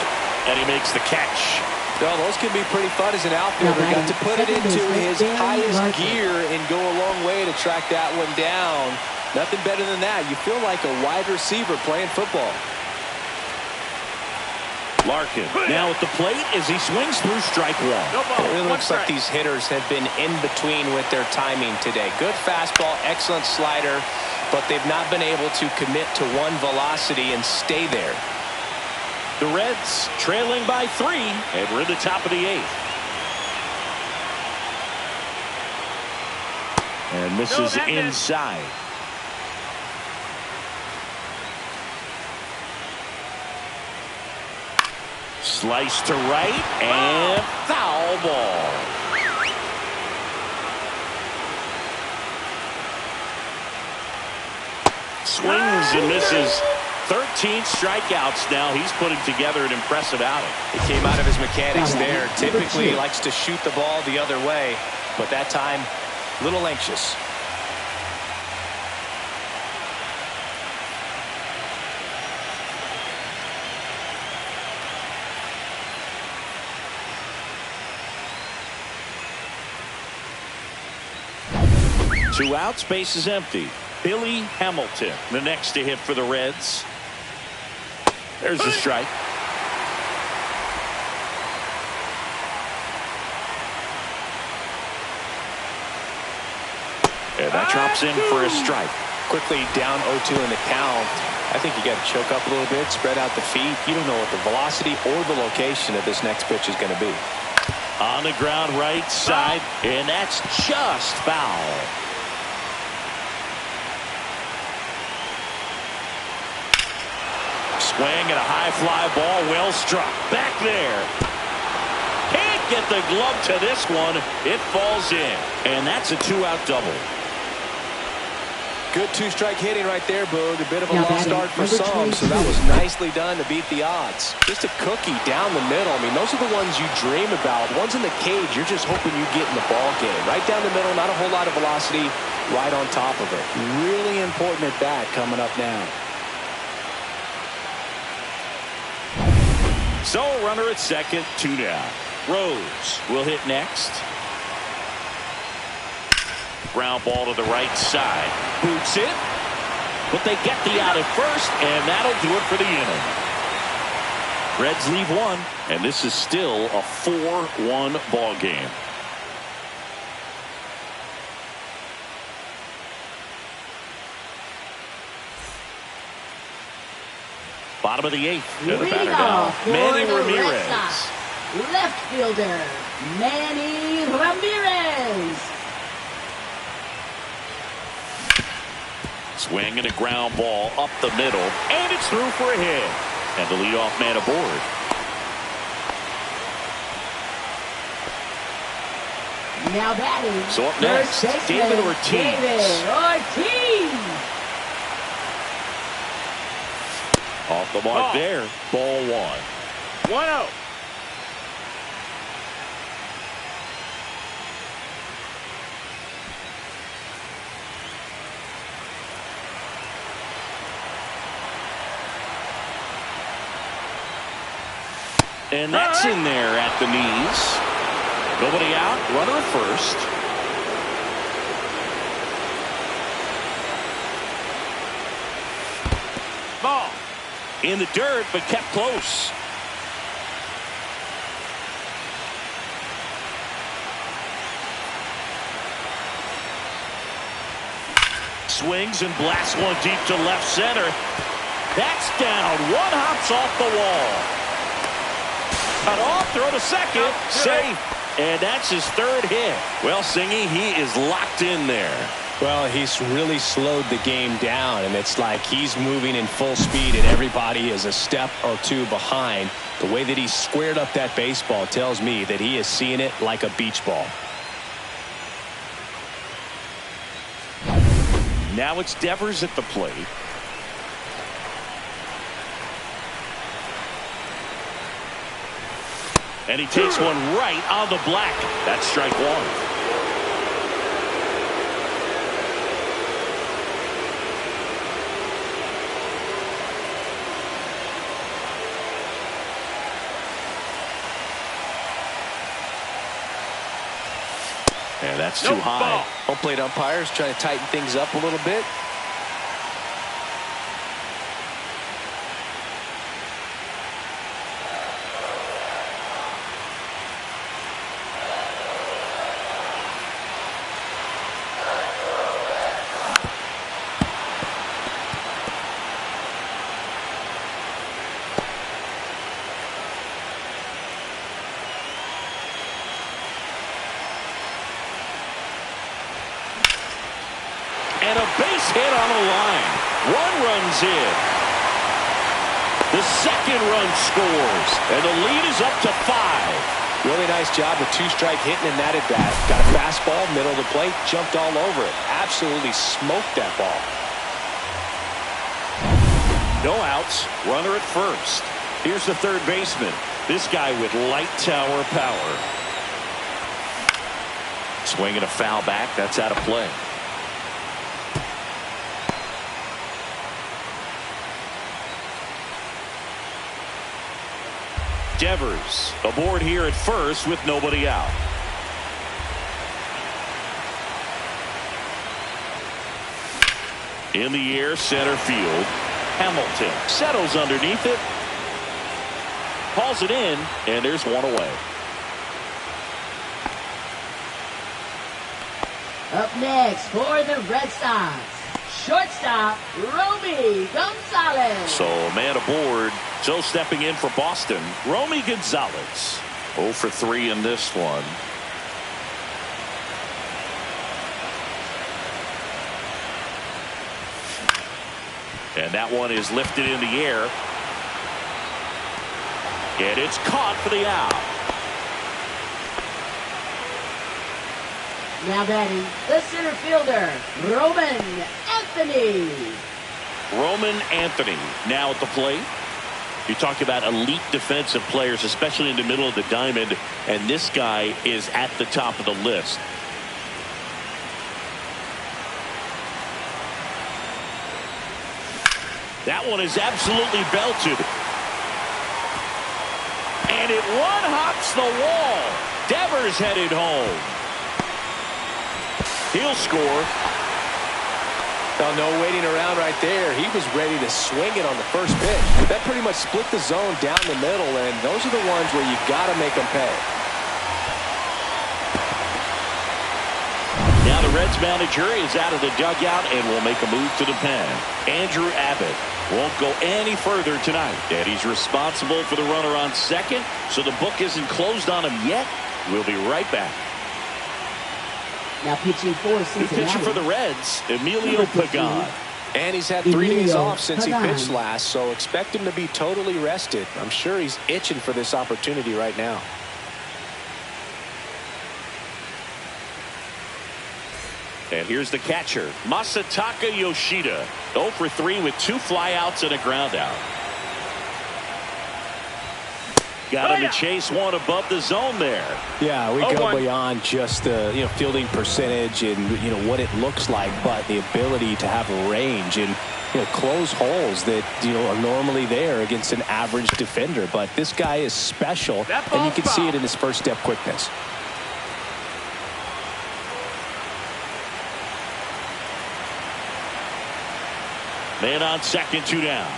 and he makes the catch. Well, those can be pretty fun as an outfielder. Got to put it into his highest gear and go a long way to track that one down. Nothing better than that. You feel like a wide receiver playing football. Larkin now at the plate as he swings through strike one. It really looks like these hitters have been in between with their timing today. Good fastball, excellent slider, but they've not been able to commit to one velocity and stay there. The Reds trailing by 3, and we're at the top of the 8th. And this is inside. Slice to right, and foul ball. Swings and misses. 13 strikeouts now. He's putting together an impressive outing. He came out of his mechanics there. Typically, he likes to shoot the ball the other way, but that time, a little anxious. Two outs, base is empty. Billy Hamilton, the next to hit for the Reds. There's a strike. And that drops in for a strike. Quickly down 0-2 in the count. I think you got to choke up a little bit, spread out the feet. You don't know what the velocity or the location of this next pitch is going to be. On the ground, right side, and that's just foul. Swing and a high fly ball, well struck. Back there. Can't get the glove to this one. It falls in. And that's a 2-out double. Good two-strike hitting right there, Boog. A bit of a lost start for some, so that was nicely done to beat the odds. Just a cookie down the middle. I mean, those are the ones you dream about. Ones in the cage, you're just hoping you get in the ball game. Right down the middle, not a whole lot of velocity, right on top of it. Really important at bat coming up now. So, runner at second, 2 down. Rose will hit next. Ground ball to the right side. Boots it. But they get the out at first, and that'll do it for the inning. Reds leave 1, and this is still a 4-1 ball game. Bottom of the 8th. And the batter now, Manny Ramirez. Left fielder, Manny Ramirez. Swing and a ground ball up the middle, and it's through for a hit. And the leadoff man aboard. Now batting. So up next, David Ortiz. David Ortiz. off the mark there. Ball one. 1-0. And that's in there at the knees. Nobody out. Runner at first. Ball. In the dirt, but kept close. Swings and blasts one deep to left center. That's down. One hops off the wall. Cut off, throw to second, safe. And that's his third hit. Well, Singy, he is locked in there. Well, he's really slowed the game down, and it's like he's moving in full speed, and everybody is a step or two behind. The way that he squared up that baseball tells me that he is seeing it like a beach ball. Now it's Devers at the plate. And he takes one right on the black. That's strike one. And that's too high. Home plate umpires trying to tighten things up a little bit. And a base hit on the line. One run's in. The second run scores. And the lead is up to 5. Really nice job with two-strike hitting in that at-bat. Got a fastball, middle of the plate, jumped all over it. Absolutely smoked that ball. No outs. Runner at first. Here's the third baseman. This guy with light tower power. Swinging a foul back. That's out of play. Devers aboard here at first with nobody out. In the air, center field. Hamilton settles underneath it. Hauls it in, and there's one away. Up next for the Red Sox, shortstop, Romy Gonzalez. So man aboard. So stepping in for Boston, Romy Gonzalez. 0 for 3 in this one. And that one is lifted in the air. And it's caught for the out. Now batting, the center fielder, Roman Anthony. Roman Anthony now at the plate. You talk about elite defensive players, especially in the middle of the diamond, and this guy is at the top of the list. That one is absolutely belted. And it one-hops the wall. Devers headed home. He'll score. Well, no waiting around right there. He was ready to swing it on the first pitch. That pretty much split the zone down the middle, and those are the ones where you got to make them pay. Now the Reds manager is out of the dugout and will make a move to the pen. Andrew Abbott won't go any further tonight, and he's responsible for the runner on second, so the book isn't closed on him yet. We'll be right back. Now pitching for Cincinnati. The pitcher for the Reds, Emilio Pagan. And he's had 3 days off since he pitched last, so expect him to be totally rested. I'm sure he's itching for this opportunity right now. And here's the catcher, Masataka Yoshida. 0 for 3 with 2 flyouts and a ground out. Got him to chase one above the zone there. Yeah, we go beyond just the fielding percentage and what it looks like, but the ability to have range and close holes that are normally there against an average defender. But this guy is special, and you can see it in his first step quickness. Man on second, 2 down.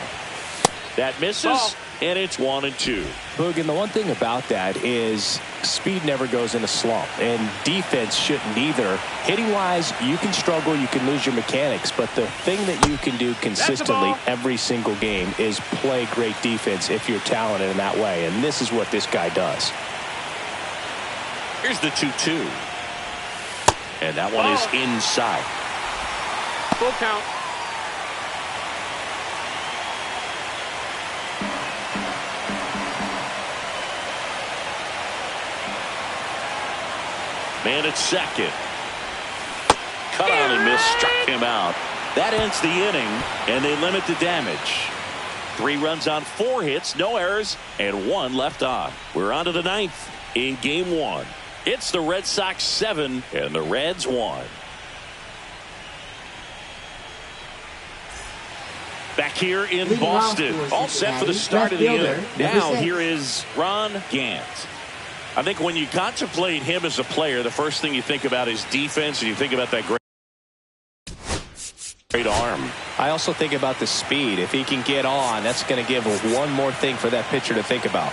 That misses, and it's 1-2. Boog, and the one thing about that is speed never goes in a slump, and defense shouldn't either. Hitting-wise, you can struggle, you can lose your mechanics, but the thing that you can do consistently every single game is play great defense if you're talented in that way, and this is what this guy does. Here's the 2-2. And that one is inside. Full count. Man at second. Cut on and miss, struck him out. That ends the inning, and they limit the damage. 3 runs on 4 hits, no errors, and 1 left on. We're on to the 9th in game 1. It's the Red Sox 7 and the Reds 1. Back here in Boston, all set for the start of the inning. Now here is Ron Gant. I think when you contemplate him as a player, the first thing you think about is defense, and you think about that great arm. I also think about the speed. If he can get on, that's going to give one more thing for that pitcher to think about.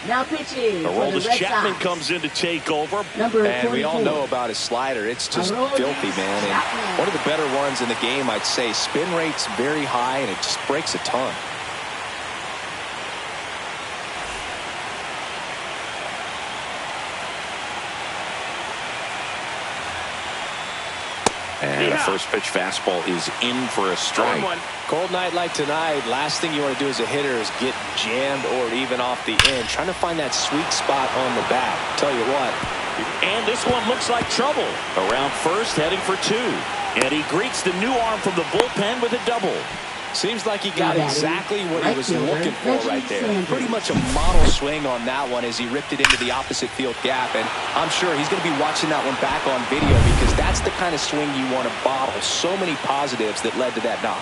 Now pitching. Aroldis Chapman comes in to take over. And we all know about his slider. It's just filthy, man. And one of the better ones in the game, I'd say. Spin rate's very high, and it just breaks a ton. And the first pitch fastball is in for a strike. Cold night like tonight, last thing you want to do as a hitter is get jammed or even off the end. Trying to find that sweet spot on the bat. Tell you what. And this one looks like trouble. Around first, heading for 2. And he greets the new arm from the bullpen with a double. Seems like he got exactly what he was looking for right there. Pretty much a model swing on that one as he ripped it into the opposite field gap. And I'm sure he's going to be watching that one back on video because that's the kind of swing you want to bottle. So many positives that led to that knock.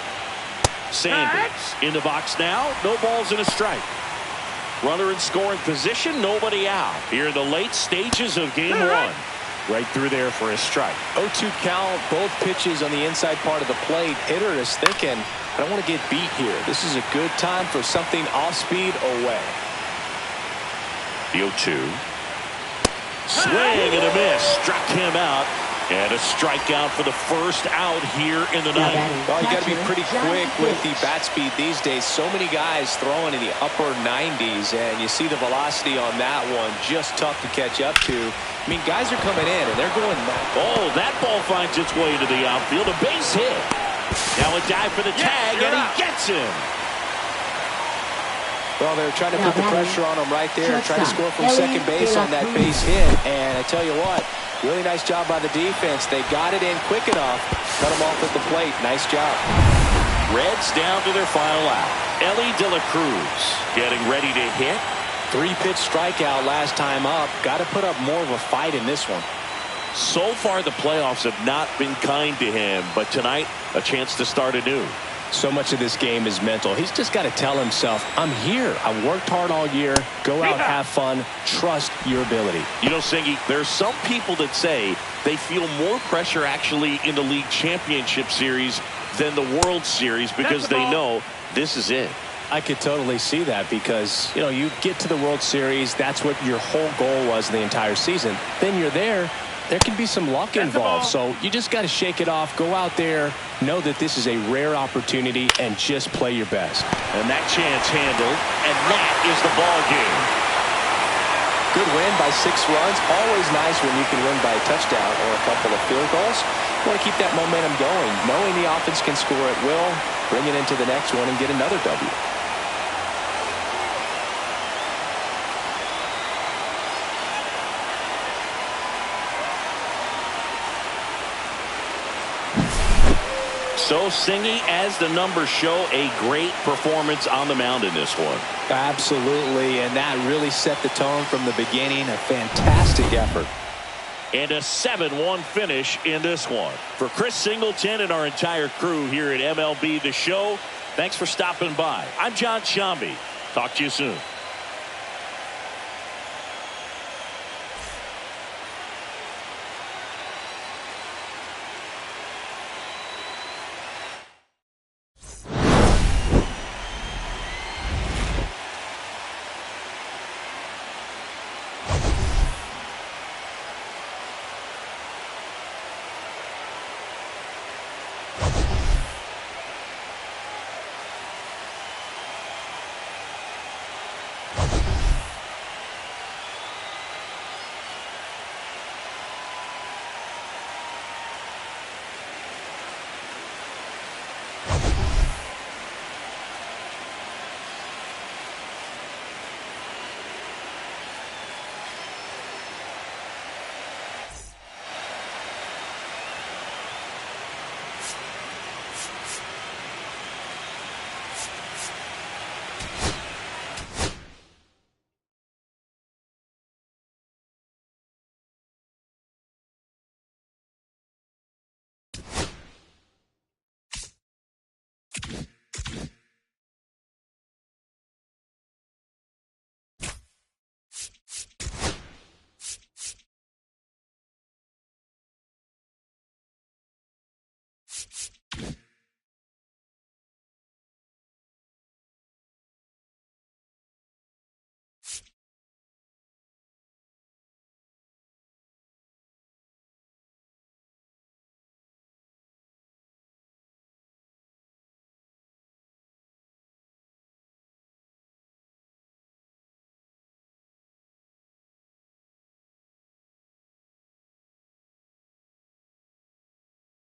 Sanders in the box now. No balls and a strike. Runner in scoring position. Nobody out. Here in the late stages of game 1. Right through there for a strike. 0-2 count. Both pitches on the inside part of the plate. Hitter is thinking, I don't want to get beat here. This is a good time for something off speed away. The 0-2. Swing and a miss. Struck him out. And a strikeout for the first out here in the 9th. Well, you got to be pretty quick with the bat speed these days. So many guys throwing in the upper 90s, and you see the velocity on that one. Just tough to catch up to. I mean, guys are coming in, and they're going nuts. Oh, that ball finds its way to the outfield. A base hit. Now a dive for the tag, and he gets him. Well, they're trying to put the pressure on him right there, trying to score from second base on that base hit. And I tell you what, really nice job by the defense. They got it in quick enough. Cut him off at the plate. Nice job. Reds down to their final out. Ellie De La Cruz getting ready to hit. 3-pitch strikeout last time up. Got to put up more of a fight in this one. So far, the playoffs have not been kind to him, but tonight, a chance to start anew. So much of this game is mental. He's just got to tell himself, I'm here. I've worked hard all year. Go out, have fun. Trust your ability. You know, Singy, there's some people that say they feel more pressure actually in the league championship series than the World Series because they know this is it. I could totally see that because, you get to the World Series. That's what your whole goal was the entire season. Then you're there. There can be some luck involved, so you just got to shake it off. Go out there, know that this is a rare opportunity, and just play your best. And that chance handled, and that is the ball game. Good win by 6 runs. Always nice when you can win by a touchdown or a couple of field goals. You want to keep that momentum going. Knowing the offense can score at will, bring it into the next one and get another W. So Singy, as the numbers show, a great performance on the mound in this one. Absolutely, and that really set the tone from the beginning. A fantastic effort. And a 7-1 finish in this one. For Chris Singleton and our entire crew here at MLB The Show, thanks for stopping by. I'm John Shambi. Talk to you soon.